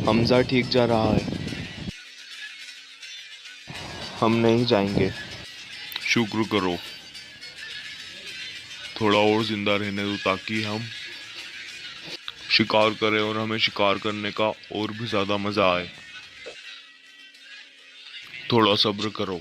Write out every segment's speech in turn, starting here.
हमजा ठीक जा रहा है। हम नहीं जाएंगे। शुक्र करो, थोड़ा और जिंदा रहने दो ताकि हम शिकार करें और हमें शिकार करने का और भी ज्यादा मजा आए। थोड़ा सब्र करो।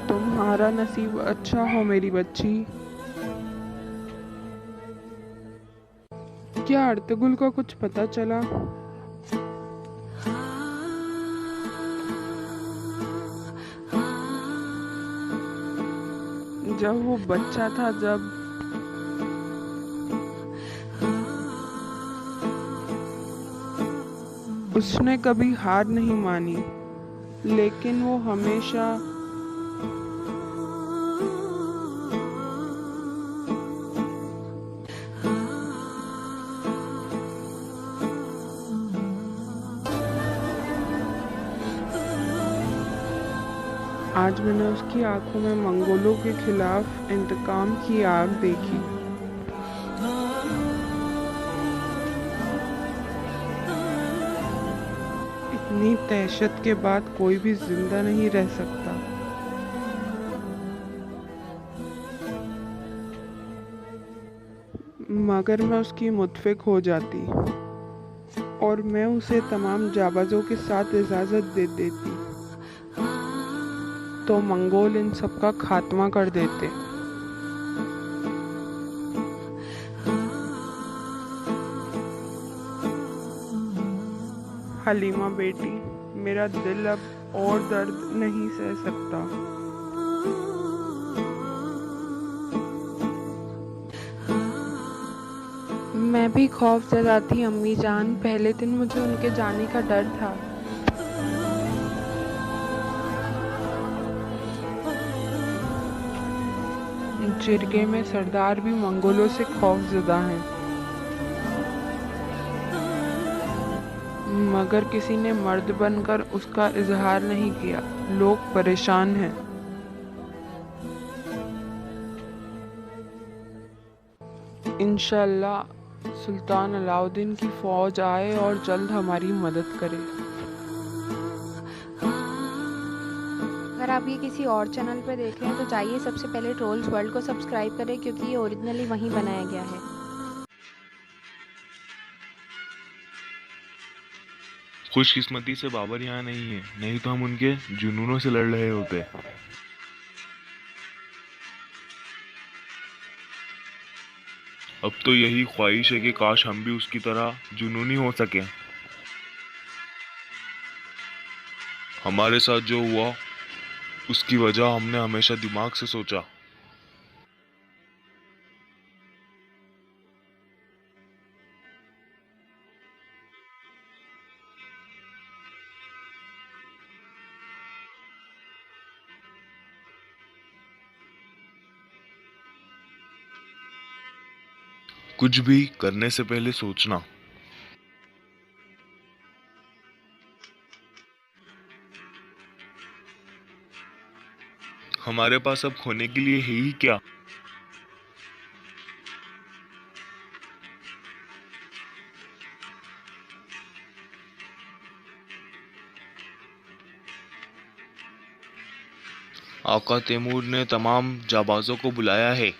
तुम्हारा नसीब अच्छा हो मेरी बच्ची। क्या अर्तुगरुल को कुछ पता चला? जब वो बच्चा था, जब उसने कभी हार नहीं मानी, लेकिन वो हमेशा आज मैंने उसकी आंखों में मंगोलों के खिलाफ इंतकाम की आग देखी। इतनी दहशत के बाद कोई भी जिंदा नहीं रह सकता। मगर मैं उसकी मुतफिक हो जाती और मैं उसे तमाम जाबाजों के साथ इजाज़त दे देती, तो मंगोल इन सब का खात्मा कर देते। हलीमा बेटी, मेरा दिल अब और दर्द नहीं सह सकता। मैं भी खौफ ज़दा थी अम्मी जान। पहले दिन मुझे उनके जाने का डर था। जिरगे में सरदार भी मंगोलों से खौफज़दा हैं, मगर किसी ने मर्द बनकर उसका इजहार नहीं किया। लोग परेशान हैं। इंशाअल्लाह सुल्तान अलाउद्दीन की फौज आए और जल्द हमारी मदद करे। अगर आप ये किसी और चैनल पर देख रहे हैं तो जाइए सबसे पहले ट्रोल्स वर्ल्ड को सब्सक्राइब करें, क्योंकि ये ओरिजिनली वहीं बनाया गया है। खुशकिस्मती से बाबर यहाँ नहीं है, नहीं तो हम उनके जुनूनों से लड़ रहे होते। अब तो यही ख्वाहिश है कि काश हम भी उसकी तरह जुनूनी हो सके। हमारे साथ जो हुआ उसकी वजह हमने हमेशा दिमाग से सोचा। कुछ भी करने से पहले सोचना। हमारे पास अब खोने के लिए है ही क्या। आका तैमूर ने तमाम जाबाजों को बुलाया है।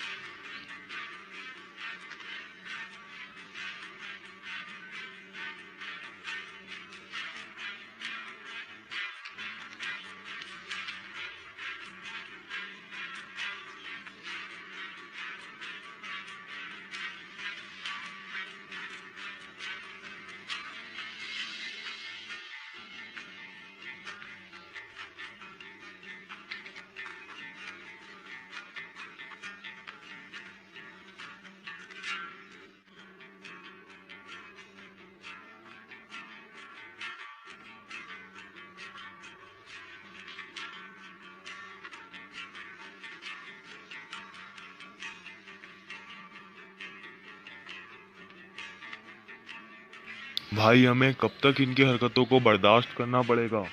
भाई, हमें कब तक इनकी हरकतों को बर्दाश्त करना पड़ेगा?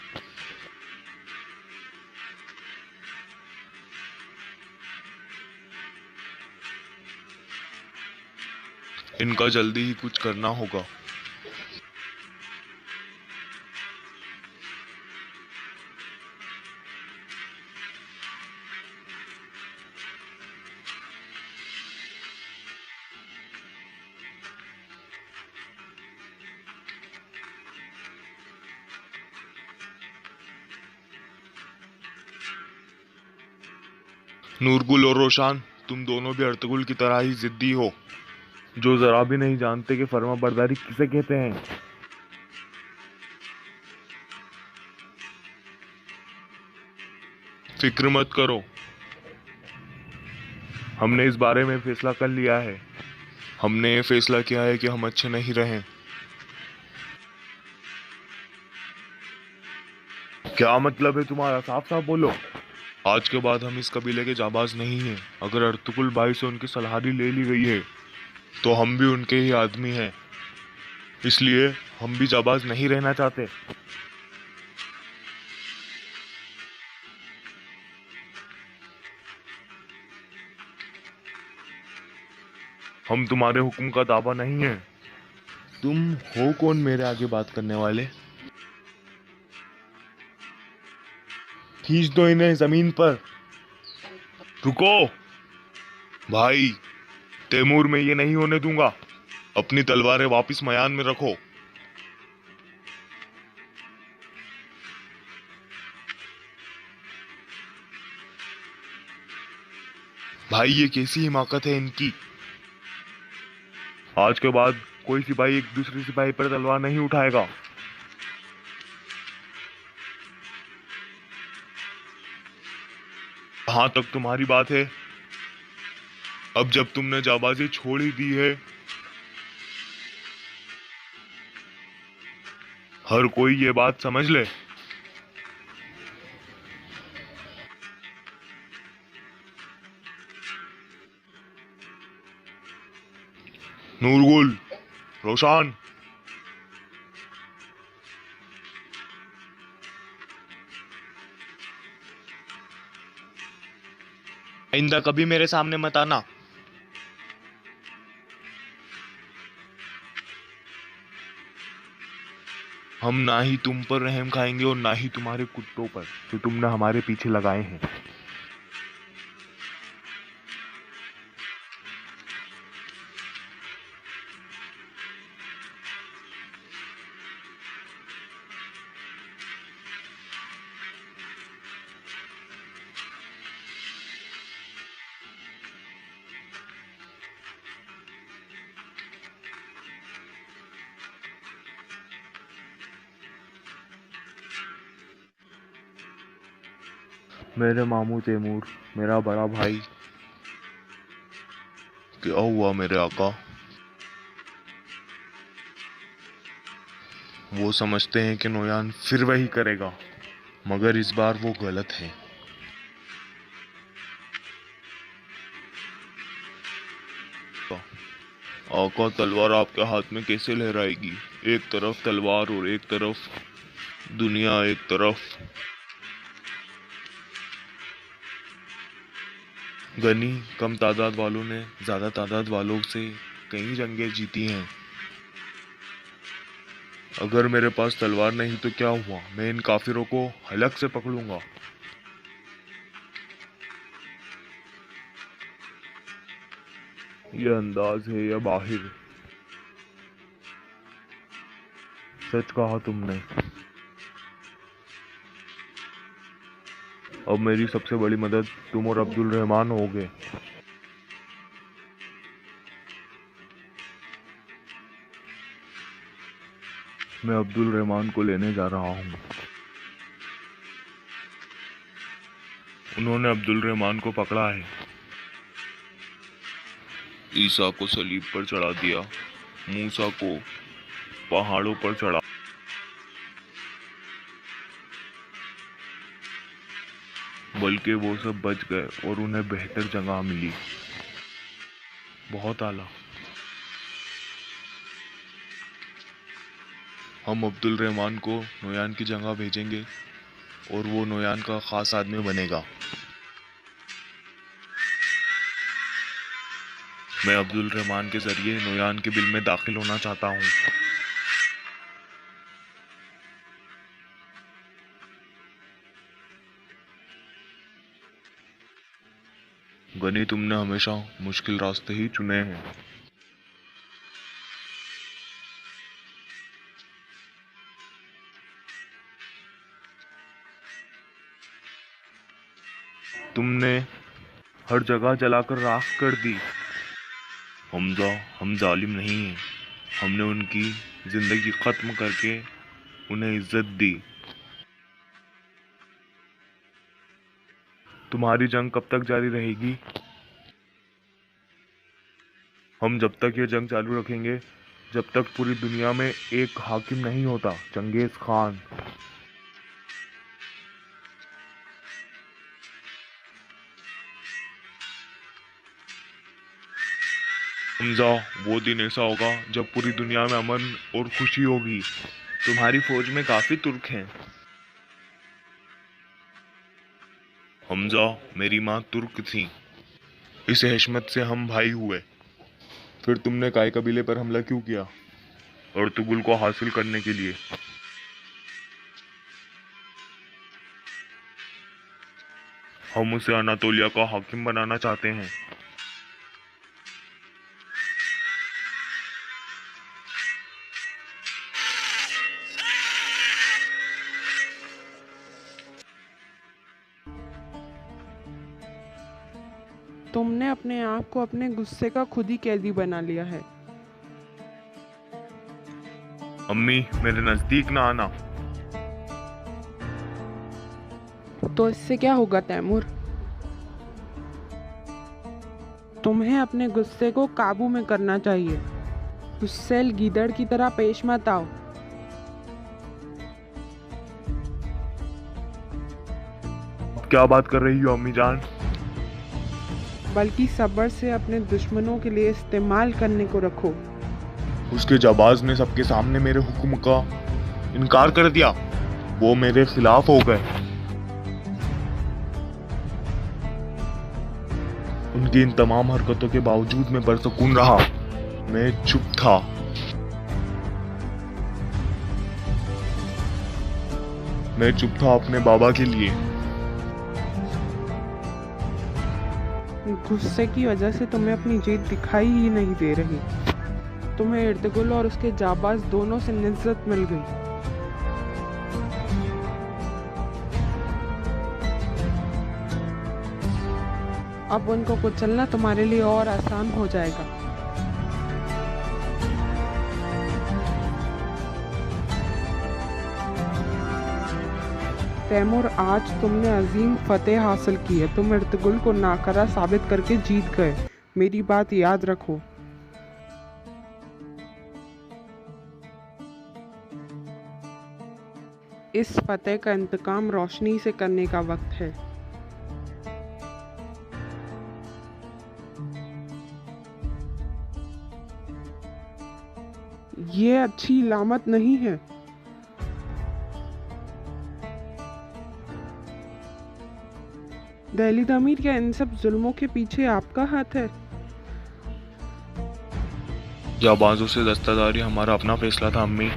इनका जल्दी ही कुछ करना होगा। नूरगुल और रोशान, तुम दोनों भी अर्तुगरुल की तरह ही जिद्दी हो, जो जरा भी नहीं जानते कि फर्माबरदारी किसे कहते हैं। फिक्र मत करो, हमने इस बारे में फैसला कर लिया है। हमने ये फैसला किया है कि हम अच्छे नहीं रहें। क्या मतलब है तुम्हारा? साफ साफ बोलो। आज के बाद हम इस कबीले के जाबाज नहीं हैं। अगर अर्तुगरुल भाई से उनकी सलाहरी ले ली गई है तो हम भी उनके ही आदमी हैं, इसलिए हम भी जाबाज नहीं रहना चाहते। हम तुम्हारे हुक्म का दावा नहीं है। तुम हो कौन मेरे आगे बात करने वाले? खींच दो इन्हें जमीन पर। रुको भाई, तैमूर, मैं ये नहीं होने दूंगा। अपनी तलवारें वापस मयान में रखो। भाई, ये कैसी हिमाकत है इनकी? आज के बाद कोई सिपाही एक दूसरे सिपाही पर तलवार नहीं उठाएगा। कहां तक तुम्हारी बात है? अब जब तुमने जाबाजी छोड़ ही दी है, हर कोई ये बात समझ ले। नूरगुल, रोशान, आइंदा कभी मेरे सामने मत आना। हम ना ही तुम पर रहम खाएंगे और ना ही तुम्हारे कुत्तों पर जो तुमने हमारे पीछे लगाए हैं। मेरे मामू तैमूर, मेरा बड़ा भाई। क्या हुआ मेरे आका? वो समझते हैं कि नोयान फिर वही करेगा, मगर इस बार वो गलत है। आका, तलवार आपके हाथ में कैसे लहराएगी? एक तरफ तलवार और एक तरफ दुनिया, एक तरफ गनी। कम तादाद वालों ने ज्यादा तादाद वालों से कई जंगें जीती हैं। अगर मेरे पास तलवार नहीं तो क्या हुआ, मैं इन काफिरों को हलक से पकड़ूंगा। ये अंदाज है या बाहिर? सच कहा तुमने। अब मेरी सबसे बड़ी मदद तुम और अब्दुल रहमान होगे। मैं अब्दुल रहमान को लेने जा रहा हूँ। उन्होंने अब्दुल रहमान को पकड़ा है। ईसा को सलीब पर चढ़ा दिया, मूसा को पहाड़ों पर चढ़ा। बल्कि वो सब बच गए और उन्हें बेहतर जगह मिली। बहुत आला। हम अब्दुल रहमान को नोयान की जगह भेजेंगे और वो नोयान का खास आदमी बनेगा। मैं अब्दुल रहमान के जरिए नोयान के बिल में दाखिल होना चाहता हूँ। गनी, तुमने हमेशा मुश्किल रास्ते ही चुने हैं। तुमने हर जगह जलाकर राख कर दी। हमजा, हम जालिम नहीं हैं। हमने उनकी जिंदगी खत्म करके उन्हें इज्जत दी। तुम्हारी जंग कब तक जारी रहेगी? हम जब तक ये जंग चालू रखेंगे जब तक पूरी दुनिया में एक हाकिम नहीं होता, चंगेज खान। हमजा, वो दिन ऐसा होगा जब पूरी दुनिया में अमन और खुशी होगी। तुम्हारी फौज में काफी तुर्क हैं। हमजा, मेरी माँ तुर्क थी। इस हशमत से हम भाई हुए। फिर तुमने काय कबीले पर हमला क्यों किया? अर्तुगरुल को हासिल करने के लिए। हम उसे अनातोलिया का हाकिम बनाना चाहते हैं। तुमने अपने आप को अपने गुस्से का खुद ही कैदी बना लिया है। अम्मी, मेरे नजदीक ना आना। तो इससे क्या होगा तैमूर? तुम्हें अपने गुस्से को काबू में करना चाहिए। गुस्सैल गीदड़ की तरह पेश मत आओ। क्या बात कर रही हो अम्मी जान? बल्कि सब्र से अपने दुश्मनों के लिए इस्तेमाल करने को रखो। उसके जाबाज ने सबके सामने मेरे हुक्म का इनकार कर दिया। वो मेरे खिलाफ हो गए। उनकी इन तमाम हरकतों के बावजूद मैं बरसकून रहा। मैं चुप था। मैं चुप था अपने बाबा के लिए। गुस्से की वजह से तुम्हें अपनी जीत दिखाई ही नहीं दे रही। तुम्हें अर्तुगरुल और उसके जाबाज दोनों से निज़्ज़त मिल गई। अब उनको कुचलना तुम्हारे लिए और आसान हो जाएगा। तैमूर, आज तुमने अजीम फतेह हासिल की है। तुम अर्तुगरुल को नाकारा साबित करके जीत गए। मेरी बात याद रखो। इस फतेह का इंतकाम रोशनी से करने का वक्त है। ये अच्छी इलामत नहीं है। दिल्ली अमीर, क्या इन सब जुल्मों के पीछे आपका हाथ है? जाबाजों से दस्तादारी हमारा अपना फैसला था अम्मी।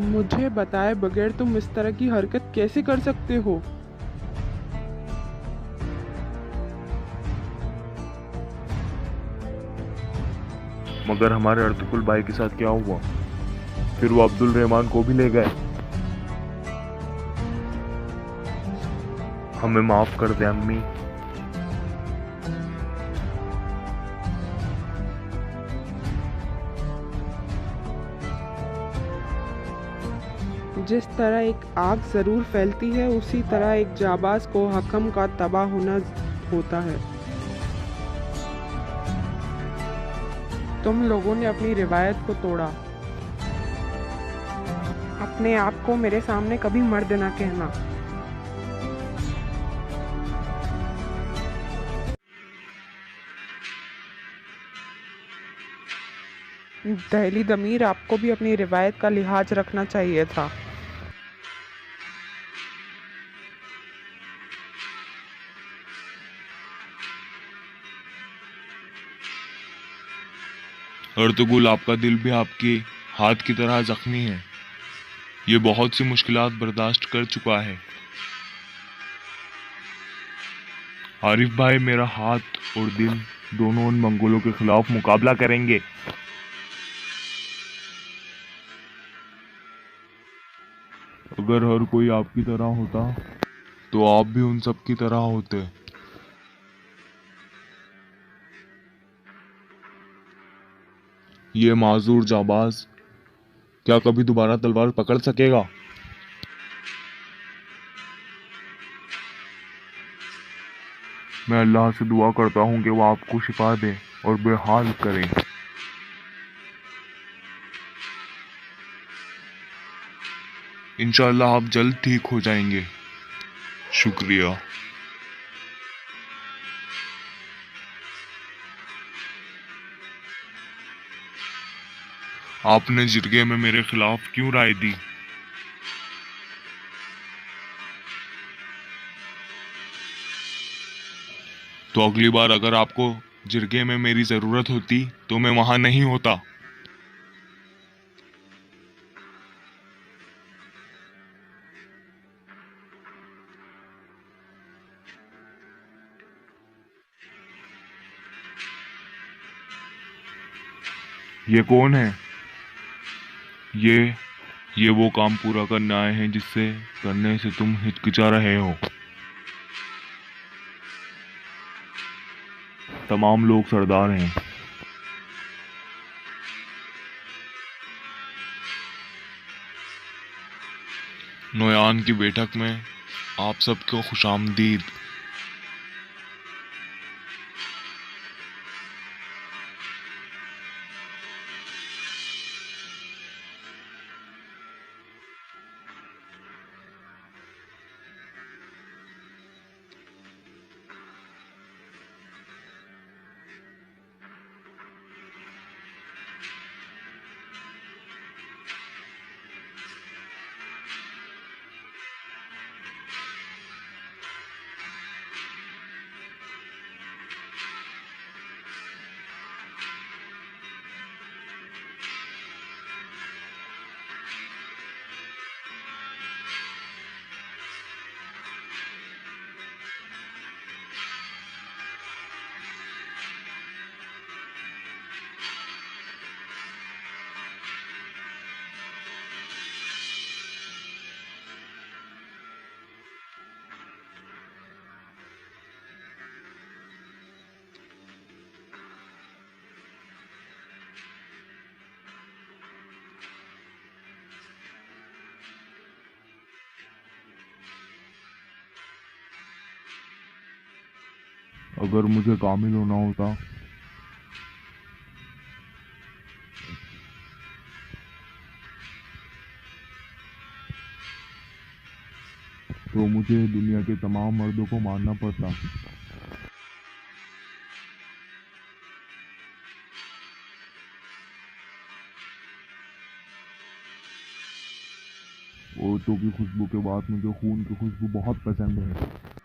मुझे बताए बगैर तुम इस तरह की हरकत कैसे कर सकते हो? मगर हमारे अर्तुगरुल भाई के साथ क्या हुआ? फिर वो अब्दुल रहमान को भी ले गए। हमें माफ कर दे अम्मी। जिस तरह एक आग ज़रूर फैलती है, उसी तरह एक जाबाज को हकम का तबाह होना होता है। तुम लोगों ने अपनी रिवायत को तोड़ा। अपने आप को मेरे सामने कभी मर्द ना कहना। दहली दमीर, आपको भी अपनी रिवायत का लिहाज रखना चाहिए था। अर्तुगरुल, आपका दिल भी आपके हाथ की तरह जख्मी है। ये बहुत सी मुश्किलात बर्दाश्त कर चुका है। आरिफ भाई मेरा हाथ और दिल दोनों उन मंगोलों के खिलाफ मुकाबला करेंगे। अगर हर कोई आपकी तरह होता तो आप भी उन सब की तरह होते। ये माजूर जाबाज क्या कभी दोबारा तलवार पकड़ सकेगा? मैं अल्लाह से दुआ करता हूँ कि वो आपको शिफा दे और बेहाल करे। इंशाअल्लाह आप जल्द ठीक हो जाएंगे। शुक्रिया। आपने जिरगे में मेरे खिलाफ क्यों राय दी? तो अगली बार अगर आपको जिरगे में मेरी जरूरत होती तो मैं वहां नहीं होता। ये कौन है? ये वो काम पूरा करने आए हैं जिससे करने से तुम हिचकिचा रहे हो। तमाम लोग सरदार हैं। नोयान की बैठक में आप सबको खुशामदीद। अगर मुझे कामिल होना होता तो मुझे दुनिया के तमाम मर्दों को मारना पड़ता। औरतों की खुशबू के बाद मुझे खून की खुशबू बहुत पसंद है।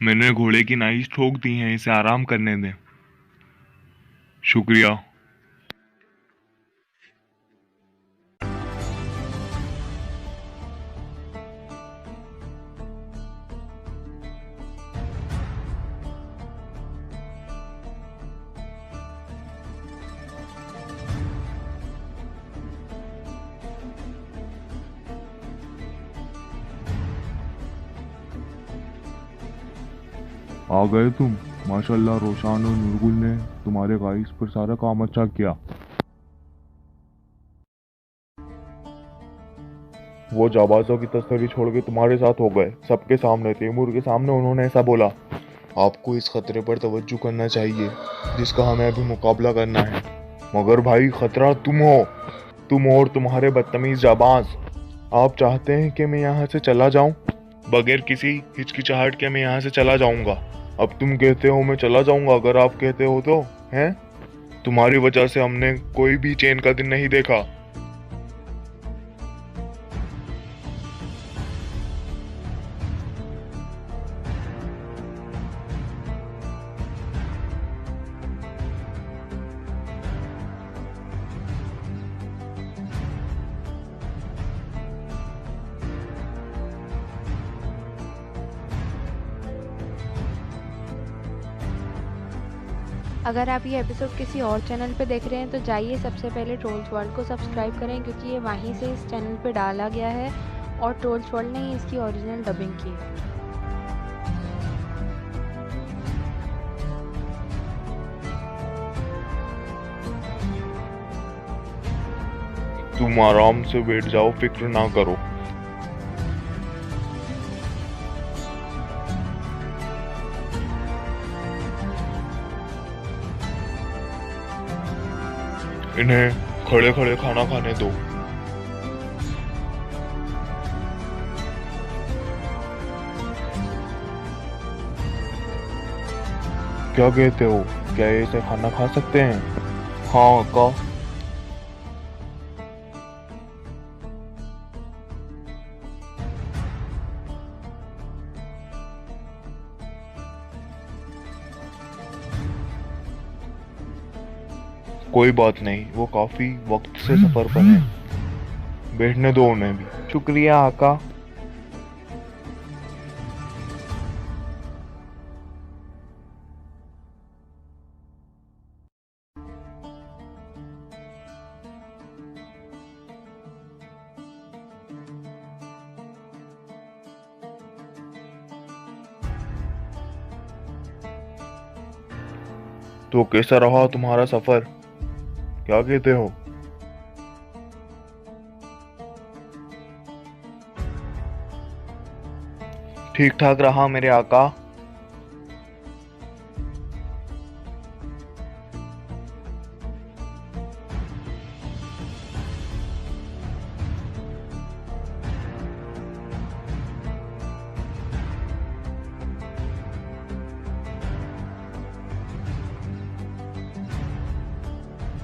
मैंने घोड़े की नाई ठोक दी है, इसे आराम करने दें। शुक्रिया। आ गए तुम। माशाल्लाह रोशान और नूरगुल ने तुम्हारे गाइस पर सारा काम अच्छा किया। वो जाबाजों की तस्करी छोड़ के तुम्हारे साथ हो गए, सबके सामने, तैमूर के सामने उन्होंने ऐसा बोला। आपको इस खतरे पर तवज्जो करना चाहिए जिसका हमें अभी मुकाबला करना है। मगर भाई खतरा तुम हो, तुम और तुम्हारे बदतमीज जाबाज। आप चाहते हैं कि मैं यहाँ से चला जाऊं? बगैर किसी हिचकिचाहट के मैं यहाँ से चला जाऊंगा। अब तुम कहते हो मैं चला जाऊंगा, अगर आप कहते हो तो। हैं? तुम्हारी वजह से हमने कोई भी चैन का दिन नहीं देखा। अगर आप ये एपिसोड किसी और चैनल पे देख रहे हैं तो जाइए सबसे पहले ट्रोल्स वर्ल्ड को सब्सक्राइब करें, क्योंकि ये वहीं से इस चैनल पे डाला गया है और ट्रोल्स वर्ल्ड ने ही इसकी ओरिजिनल डबिंग की है। तुम आराम से बैठ जाओ, फिक्र ना करो। इन्हें खड़े खड़े खाना खाने दो। क्या कहते हो, क्या ये ऐसे खाना खा सकते हैं? हाँ का। कोई बात नहीं, वो काफी वक्त से सफर पर है, बैठने दो उन्हें भी। शुक्रिया आका। तो कैसा रहा तुम्हारा सफर, क्या कहते हो? ठीक ठाक रहा मेरे आका।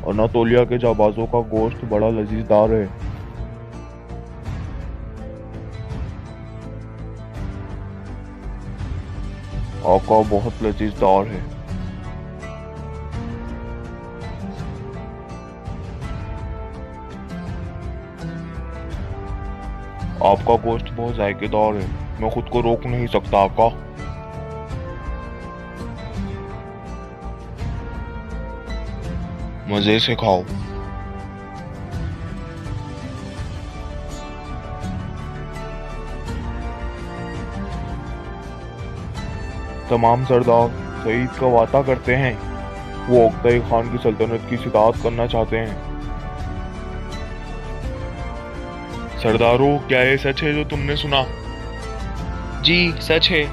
अनातोलिया के जाबाजों का गोश्त बड़ा लजीजदार है। आका बहुत लजीजदार है। आपका गोश्त बहुत जायकेदार है, मैं खुद को रोक नहीं सकता आका। मजे से खाओ। तमाम सरदार सईद का वादा करते हैं, वो ओक्ताई खान की सल्तनत की सितारत करना चाहते हैं। सरदारों, क्या ये सच है जो तुमने सुना? जी सच है।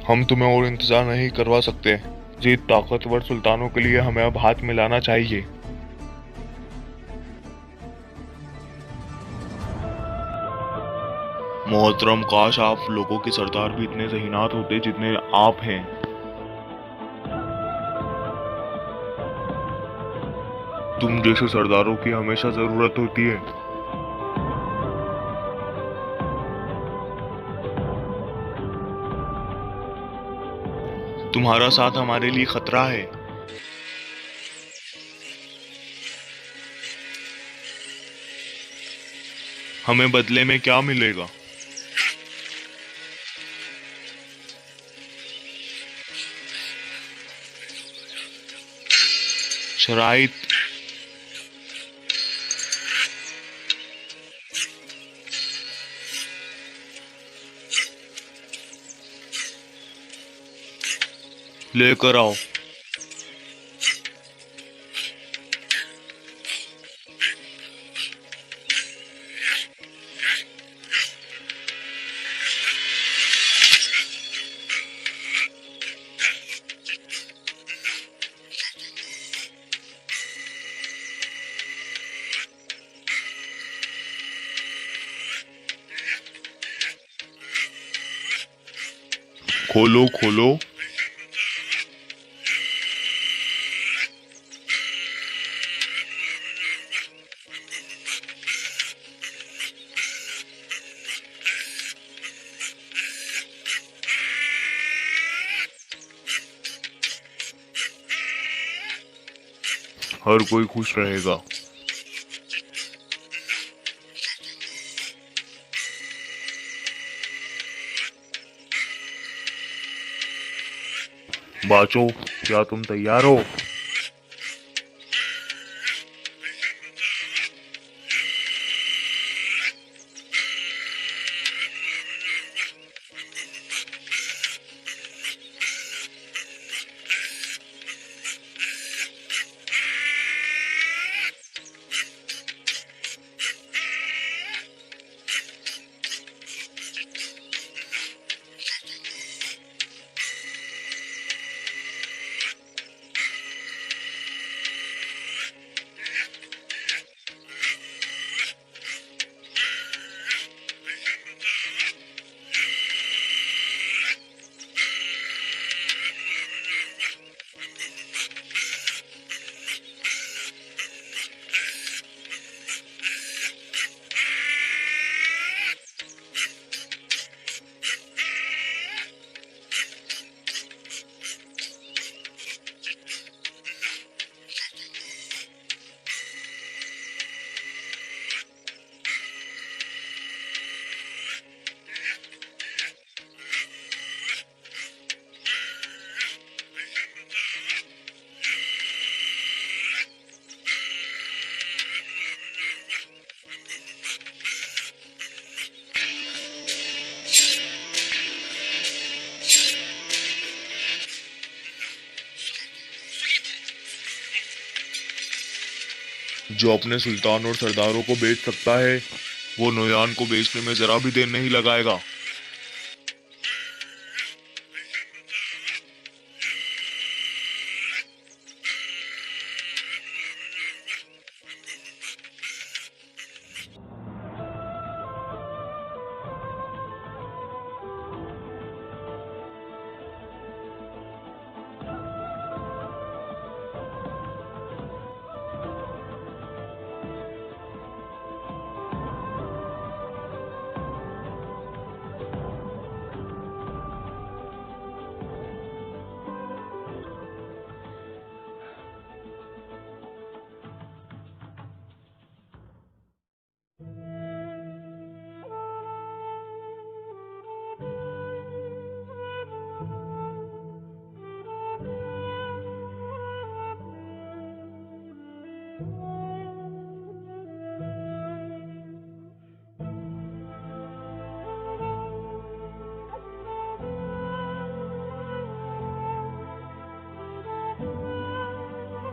हम तुम्हें और इंतजार नहीं करवा सकते। जीत ताकतवर सुल्तानों के लिए हमें अब हाथ मिलाना चाहिए। मोहतरम, काश आप लोगों के सरदार भी इतने ज़हीनात होते जितने आप हैं। तुम जैसे सरदारों की हमेशा जरूरत होती है। तुम्हारा साथ हमारे लिए खतरा है। हमें बदले में क्या मिलेगा? शराइत। लेकर आओ। खोलो खोलो। हर कोई खुश रहेगा। बाचो, क्या तुम तैयार हो? जो अपने सुल्तान और सरदारों को बेच सकता है, वो नोयान को बेचने में जरा भी देर नहीं लगाएगा।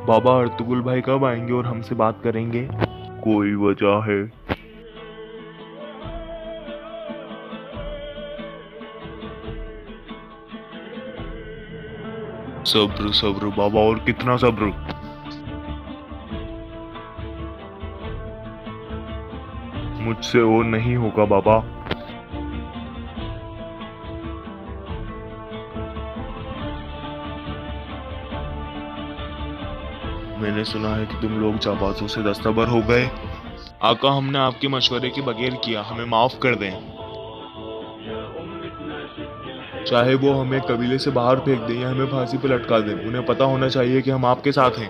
बाबा अर्तुगरुल भाई कब आएंगे और हमसे बात करेंगे? कोई वजह है? सब्र सब्र बाबा, और कितना सब्र? मुझसे और नहीं होगा बाबा। मैंने सुना है कि तुम लोग जाबाजों से दस्तबर हो गए। आका, हमने आपके मशवरे के बगैर किया, हमें माफ कर दें। चाहे वो हमें कबीले से बाहर फेंक दें या हमें फांसी पर लटका दें, उन्हें पता होना चाहिए कि हम आपके साथ हैं।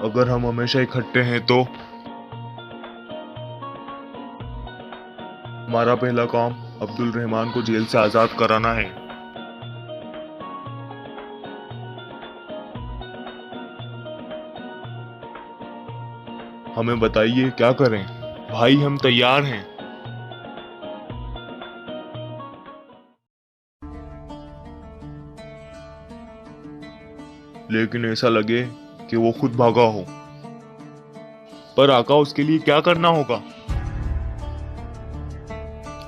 अगर हम हमेशा इकट्ठे हैं तो हमारा पहला काम अब्दुल रहमान को जेल से आजाद कराना है। हमें बताइए क्या करें? भाई हम तैयार हैं। लेकिन ऐसा लगे कि वो खुद भागा हो। पर आका उसके लिए क्या करना होगा?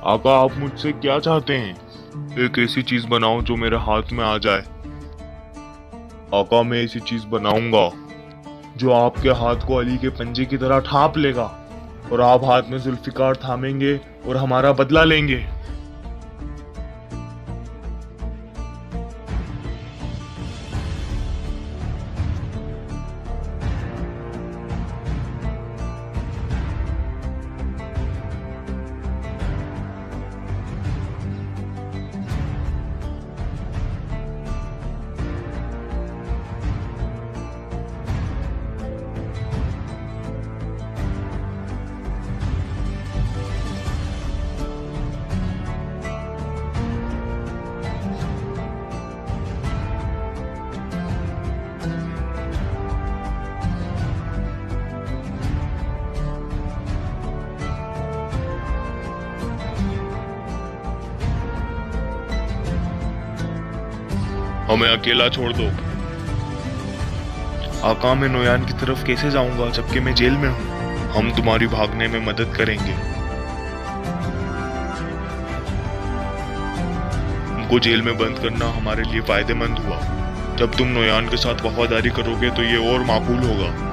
आका आप मुझसे क्या चाहते हैं? एक ऐसी चीज बनाओ जो मेरे हाथ में आ जाए। आका मैं ऐसी चीज बनाऊंगा जो आपके हाथ को अली के पंजे की तरह ठाप लेगा और आप हाथ में जुल्फिकार थामेंगे और हमारा बदला लेंगे। हमें अकेला छोड़ दो। आका मैं नोयान की तरफ कैसे जाऊंगा जबकि मैं जेल में हूँ? हम तुम्हारी भागने में मदद करेंगे। तुमको जेल में बंद करना हमारे लिए फायदेमंद हुआ। जब तुम नोयान के साथ वफादारी करोगे तो ये और माकूल होगा।